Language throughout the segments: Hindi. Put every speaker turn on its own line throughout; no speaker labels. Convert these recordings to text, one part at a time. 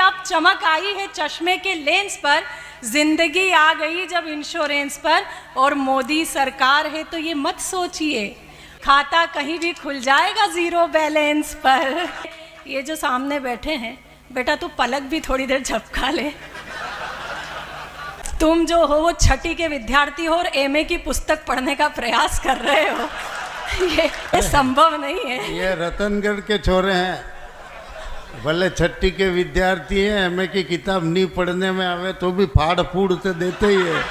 अब चमक आई है चश्मे के लेंस पर, जिंदगी आ गई जब इंश्योरेंस पर, और मोदी सरकार है तो ये मत सोचिए खाता कहीं भी खुल जाएगा जीरो बैलेंस पर। ये जो सामने बैठे हैं, बेटा तू पलक भी थोड़ी देर झपका ले। तुम जो हो वो छठी के विद्यार्थी हो और एमए की पुस्तक पढ़ने का प्रयास कर रहे हो, ये संभव नहीं है।
ये रतनगढ़ के छोरे हैं, भले छठी के विद्यार्थी हैं, एमए की किताब नहीं पढ़ने में आवे तो भी फाड़ फूड़ तो देते ही है।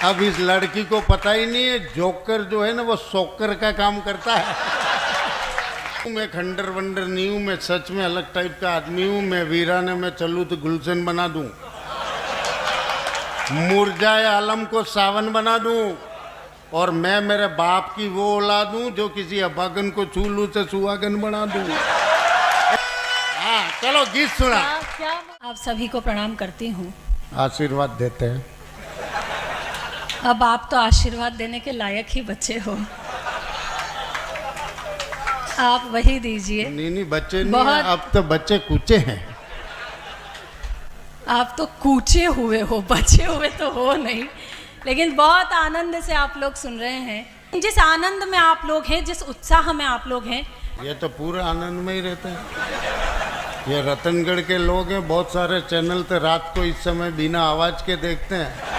अब इस लड़की को पता ही नहीं है जोकर जो है ना वो सोकर का काम करता है। मैं खंडर वंडर नहीं हूँ, मैं सच में अलग टाइप का आदमी हूँ। मैं वीराने में चलूँ तो गुलशन बना दूँ, मुरझाए आलम को सावन बना दूँ, और मैं मेरे बाप की वो औलाद हूँ जो किसी अभागन को चूलू से सुहागन बना दूँ। हाँ चलो गीत सुना।
क्या आप सभी को प्रणाम करती हूँ,
आशीर्वाद देते हैं।
अब आप तो आशीर्वाद देने के लायक ही बच्चे हो, आप वही दीजिए।
नहीं बच्चे नहीं है, अब तो बच्चे कूचे हैं।
आप तो कूचे हुए हो, बचे हुए तो हो नहीं, लेकिन बहुत आनंद से आप लोग सुन रहे हैं। जिस आनंद में आप लोग हैं, जिस उत्साह में आप लोग हैं,
ये तो पूरे आनंद में ही रहते हैं। ये रतनगढ़ के लोग हैं, बहुत सारे चैनल तो रात को इस समय बिना आवाज के देखते हैं।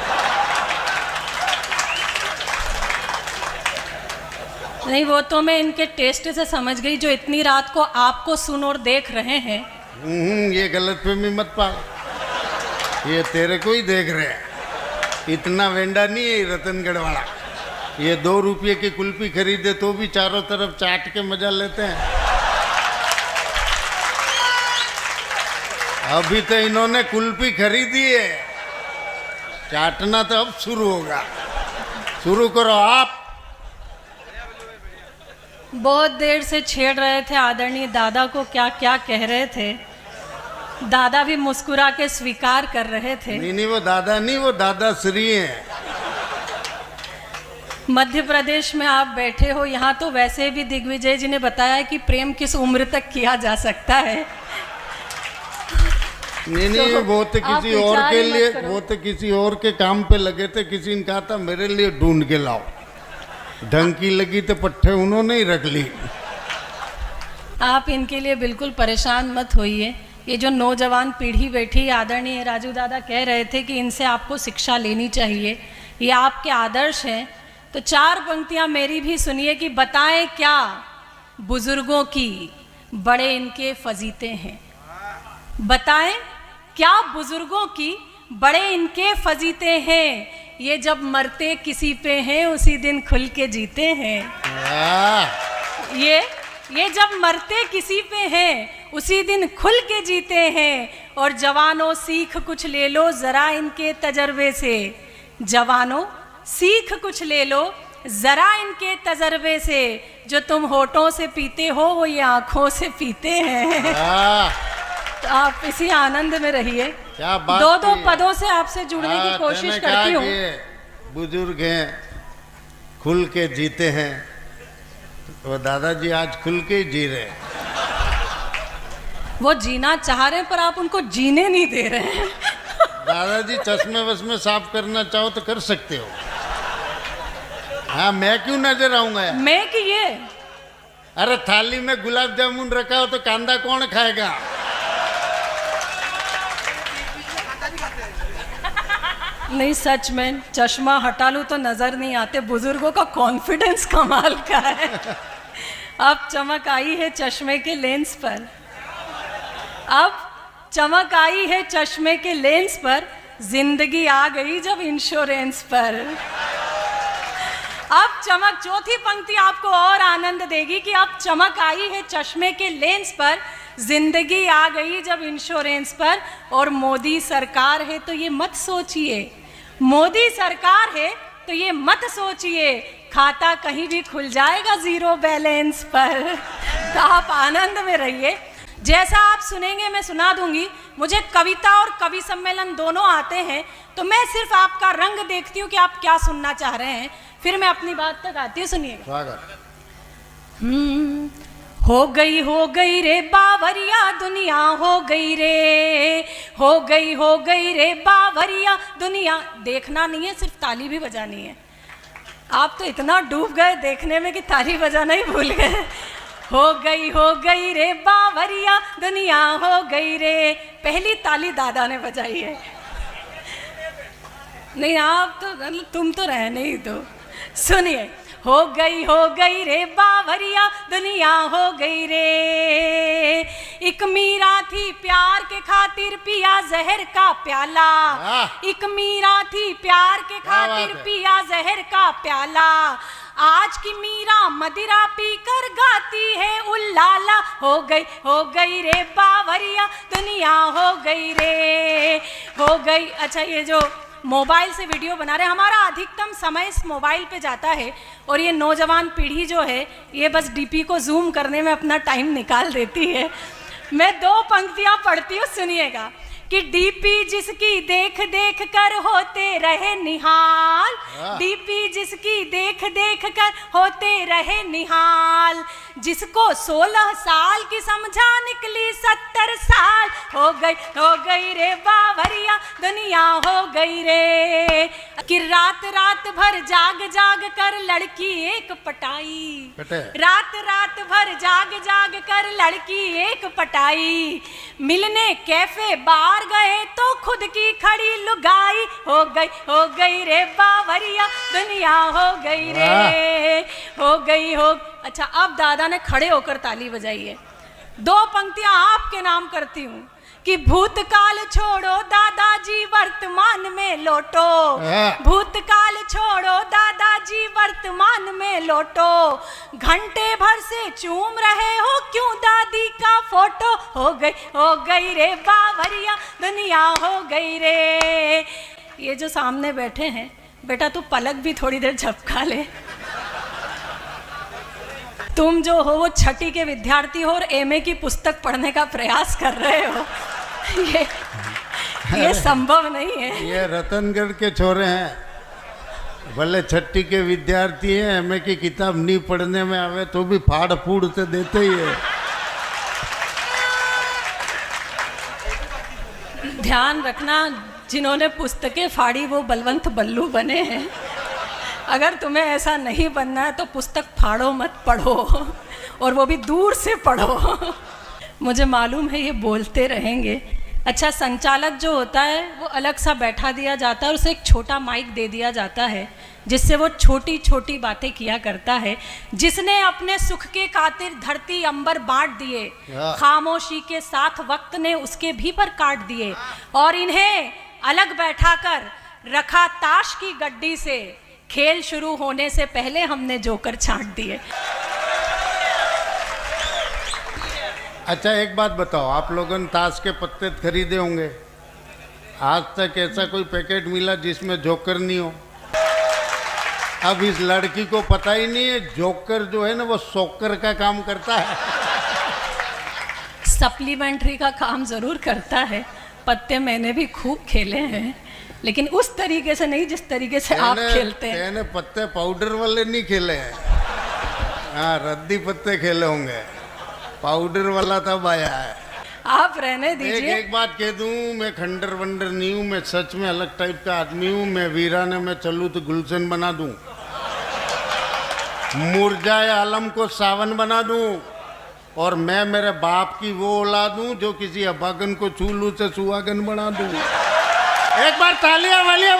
नहीं वो तो मैं इनके टेस्ट से समझ गई, जो इतनी रात को आपको सुन और देख रहे हैं।
ये गलतफहमी मत पा, ये तेरे को ही देख रहे हैं। इतना वेंडा नहीं है रतनगढ़ वाला। ये 2 रुपये की कुल्फी खरीदे तो भी चारों तरफ चाट के मजा लेते हैं। अभी तो इन्होंने कुल्फी खरीदी है, चाटना तो अब शुरू होगा। शुरू करो आप।
बहुत देर से छेड़ रहे थे आदरणीय दादा को, क्या क्या कह रहे थे। दादा भी मुस्कुरा के स्वीकार कर रहे थे।
नहीं वो दादा नहीं, वो दादा श्री हैं।
मध्य प्रदेश में आप बैठे हो, यहाँ तो वैसे भी दिग्विजय जी ने बताया कि प्रेम किस उम्र तक किया जा सकता है।
नहीं तो वो तो किसी और के लिए, वो तो किसी और के काम पे लगे थे। किसी ने कहा था मेरे लिए ढूंढ के लाओ, ढंग की लगी तो पट्टे उन्होंने ही रख ली।
आप इनके लिए बिल्कुल परेशान मत होइए। ये जो नौजवान पीढ़ी बैठी, आदरणीय राजू दादा कह रहे थे कि इनसे आपको शिक्षा लेनी चाहिए, ये आपके आदर्श हैं। तो 4 पंक्तियां मेरी भी सुनिए कि बताएं क्या बुजुर्गों की बड़े इनके फजीते हैं। बताएं क्या बुजुर्गों की बड़े इनके फजीते हैं, ये जब मरते किसी पे हैं उसी दिन खुल के जीते हैं। ये जब मरते किसी पे हैं उसी दिन खुल के जीते हैं। और जवानों सीख कुछ ले लो जरा इनके तजर्बे से, जवानों सीख कुछ ले लो जरा इनके तजर्बे से, जो तुम होठों से पीते हो वो ये आंखों से पीते हैं। तो आप इसी आनंद में रहिए।
क्या बात,
2 पदों से आपसे जुड़ने की कोशिश करती हूँ।
बुजुर्ग हैं, खुल के जीते हैं, तो दादाजी आज खुल के जी रहे हैं।
वो जीना चाह रहे हैं पर आप उनको जीने नहीं दे रहे हैं।
दादाजी चश्मे वश्मे साफ करना चाहो तो कर सकते हो। हाँ मैं क्यों नजर आऊंगा यार?
मैं कि ये,
अरे थाली में गुलाब जामुन रखा हो तो कांदा कौन खाएगा?
नहीं सच में चश्मा हटा लूँ तो नजर नहीं आते। बुजुर्गों का कॉन्फिडेंस कमाल का है। अब चमक आई है चश्मे के लेंस पर, अब चमक आई है चश्मे के लेंस पर, जिंदगी आ गई जब इंश्योरेंस पर। अब चमक, चौथी पंक्ति आपको और आनंद देगी कि अब चमक आई है चश्मे के लेंस पर, जिंदगी आ गई जब इंश्योरेंस पर, और मोदी सरकार है तो ये मत सोचिए, मोदी सरकार है तो ये मत सोचिए खाता कहीं भी खुल जाएगा जीरो बैलेंस पर। तो आप आनंद में रहिए। जैसा आप सुनेंगे मैं सुना दूंगी। मुझे कविता और कवि सम्मेलन दोनों आते हैं, तो मैं सिर्फ आपका रंग देखती हूँ कि आप क्या सुनना चाह रहे हैं, फिर मैं अपनी बात तक आती हूँ। सुनिएगा। हो गई रे बावरिया दुनिया, हो गई रे बावरिया दुनिया। देखना नहीं है, सिर्फ ताली भी बजानी है। आप तो इतना डूब गए देखने में कि ताली बजाना ही भूल गए। हो गई रे बावरिया दुनिया, हो गई रे। पहली ताली दादा ने बजाई है। नहीं आप तो, तुम तो रहे नहीं। तो सुनिए, हो गई रे बावरिया दुनिया, हो गई रे। एक मीरा थी प्यार के खातिर पिया जहर का प्याला। एक मीरा थी प्यार के खातिर पिया जहर का प्याला। आज की मीरा मदिरा पीकर गाती है उल्लाला। हो गई रे बावरिया दुनिया, हो गई रे, हो गई। अच्छा, ये जो मोबाइल से वीडियो बना रहे हैं, हमारा अधिकतम समय इस मोबाइल पे जाता है और ये नौजवान पीढ़ी जो है ये बस डीपी को जूम करने में अपना टाइम निकाल देती है। मैं 2 पंक्तियां पढ़ती हूँ, सुनिएगा कि डीपी जिसकी देख देख कर होते रहे निहाल। डीपी जिसकी देख देख कर होते रहे निहाल। जिसको 16 साल की समझा निकली 70 साल। हो गई रे बावरिया दुनिया, हो गई रे। कि रात रात भर जाग जाग कर लड़की एक पटाई। रात भर जाग जाग कर लड़की एक पटाई। मिलने कैफे बार गए तो खुद की खड़ी लुगाई। हो गई रे बावरिया दुनिया, हो गई रे, हो गई। अच्छा, अब दादा ने खड़े होकर ताली बजाई है। 2 पंक्तियां आपके नाम करती हूँ कि भूतकाल छोड़ो दादाजी वर्तमान में लौटो। भूतकाल छोड़ो दादाजी वर्तमान में लौटो। घंटे भर से चूम रहे हो क्यों दादी का फोटो। हो गई रे बावरिया दुनिया, हो गई रे। ये जो सामने बैठे हैं, बेटा तू पलक भी थोड़ी देर झपका ले। तुम जो हो वो 6ठी के विद्यार्थी हो और एमए की पुस्तक पढ़ने का प्रयास कर रहे हो। ये संभव नहीं है।
ये रतनगढ़ के छोरे हैं, भले 6ठी के विद्यार्थी हैं, एमए की किताब नहीं पढ़ने में आवे तो भी फाड़ फूड़ तो देते ही है।
ध्यान रखना, जिन्होंने पुस्तकें फाड़ी वो बलवंत बल्लू बने हैं। अगर तुम्हें ऐसा नहीं बनना है तो पुस्तक फाड़ो मत, पढ़ो, और वो भी दूर से पढ़ो। मुझे मालूम है ये बोलते रहेंगे। अच्छा, संचालक जो होता है वो अलग सा बैठा दिया जाता है और उसे एक छोटा माइक दे दिया जाता है जिससे वो छोटी छोटी बातें किया करता है। जिसने अपने सुख के खातिर धरती अंबर बांट दिए, खामोशी के साथ वक्त ने उसके भी पर काट दिए और इन्हें अलग बैठाकर रखा ताश की गड्डी से। खेल शुरू होने से पहले हमने जोकर छांट दिए।
अच्छा, एक बात बताओ, आप लोगों ने ताश के पत्ते खरीदे होंगे, आज तक ऐसा कोई पैकेट मिला जिसमें जोकर नहीं हो? अब इस लड़की को पता ही नहीं है जोकर जो है ना वो सोकर का काम करता है।
सप्लीमेंट्री का काम जरूर करता है। पत्ते मैंने भी खूब खेले हैं, लेकिन उस तरीके से नहीं जिस तरीके से आप खेलते हैं।
मैंने पत्ते पाउडर वाले नहीं खेले हैं। हाँ, रद्दी पत्ते खेले होंगे, पाउडर वाला तब आया है।
आप रहने दीजिए।
एक बात कह दूं, मैं खंडर वंडर नहीं हूँ, मैं सच में अलग टाइप का आदमी हूँ। मैं वीराने में चलूँ तो गुलशन बना दूं, मुरझाए आलम को सावन बना दूं, और मैं मेरे बाप की वो औलाद हूं जो किसी अभागन को चूलू से सुहागन बना दूं। एक बार तालियां वालियां